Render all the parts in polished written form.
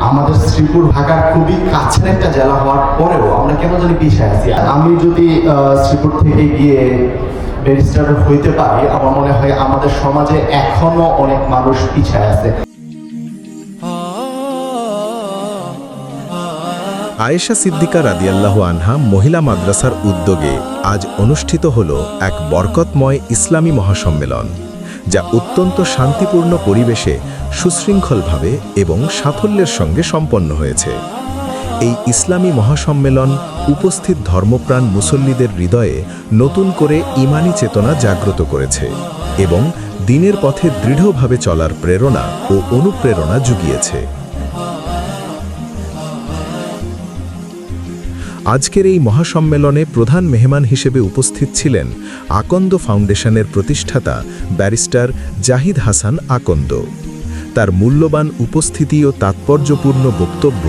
আমাদের শ্রীপুর ঢাকার খুবই কাছের একটা জেলা হওয়ার পরেও আমরা কেন জানি পিছিয়ে আছি। আমি যদি শ্রীপুর থেকে গিয়ে ব্যারিস্টার হইতে পারি, আমার মনে হয় আমাদের সমাজে এখনো অনেক মানুষ পিছিয়ে আছে। আয়েশা সিদ্দিকা রাদিয়াল্লাহু আনহা মহিলা মাদ্রাসার উদ্যোগে আজ অনুষ্ঠিত হল এক বরকতময় ইসলামী মহাসম্মেলন, যা অত্যন্ত শান্তিপূর্ণ পরিবেশে সুশৃঙ্খলভাবে এবং সাফল্যের সঙ্গে সম্পন্ন হয়েছে। এই ইসলামী মহাসম্মেলন উপস্থিত ধর্মপ্রাণ মুসল্লিদের হৃদয়ে নতুন করে ঈমানী চেতনা জাগ্রত করেছে এবং দ্বীনের পথে দৃঢ়ভাবে চলার প্রেরণা ও অনুপ্রেরণা জুগিয়েছে। আজকের এই মহাসম্মেলনে প্রধান মেহমান হিসেবে উপস্থিত ছিলেন আকন্দ ফাউন্ডেশনের প্রতিষ্ঠাতা ব্যারিস্টার জাহিদ হাসান আকন্দ। তার মূল্যবান উপস্থিতি ও তাৎপর্যপূর্ণ বক্তব্য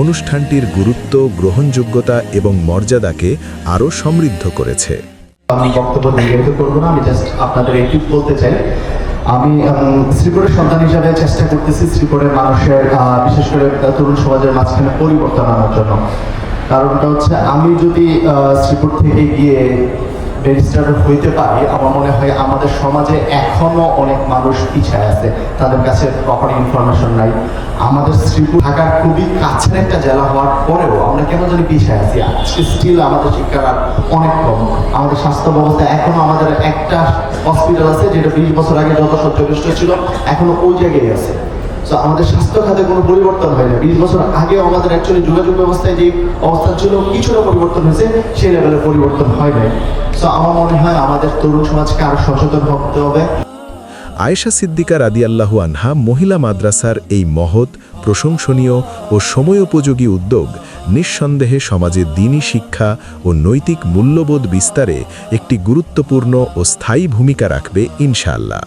অনুষ্ঠানটির গুরুত্ব, গ্রহণযোগ্যতা এবং মর্যাদাকে আরও সমৃদ্ধ করেছে। আমি বক্তব্য দীর্ঘায়িত করব না, আমি জাস্ট আপনাদের একটু বলতে চাই, আমি শ্রীপুরের সন্তান হিসাবে চেষ্টা করতেছি শ্রীপুরের মানুষের, বিশেষ করে তরুণ সমাজের মাঝখানে পরিবর্তন আনার জন্য। কারণটা হচ্ছে, আমি যদি শ্রীপুর থেকে গিয়ে ব্যারিস্টার হইতে পারি, আমার মনে হয় আমাদের সমাজে এখনো অনেক মানুষ পিছিয়ে আছে, তাদের কাছে প্রপার ইনফরমেশন নাই। আমাদের শ্রীপুর ঢাকার খুবই কাছের একটা জেলা হওয়ার পরেও আমরা কেন জানি পিছিয়ে আছি। আজকে স্টিল আমাদের শিক্ষার অনেক কম। আমাদের স্বাস্থ্য ব্যবস্থা এখনো, আমাদের একটা হসপিটাল আছে যেটা 20 বছর আগে যত সচ্চরিষ্ট ছিল এখনো ওই জায়গায় আছে। সো আমাদের স্বাস্থ্য খাতে কোনো পরিবর্তন হয় না। 20 বছর আগেও আমাদের অ্যাকচুয়ালি যোগাযোগ ব্যবস্থায় যে অবস্থা ছিল কিছুটা পরিবর্তন হয়েছে, সেই লেভেলে পরিবর্তন হয় নাই। সো আমার মনে হয় আমাদের তরুণ সমাজকে আরো সচেতন হতে হবে। আয়েশা সিদ্দিকা রাদিয়াল্লাহু আনহা মহিলা মাদ্রাসার এই মহৎ, প্রশংসনীয় ও সময়োপযোগী উদ্যোগ নিঃসন্দেহে সমাজে দ্বীনী শিক্ষা ও নৈতিক মূল্যবোধ বিস্তারে একটি গুরুত্বপূর্ণ ও স্থায়ী ভূমিকা রাখবে ইনশাআল্লাহ।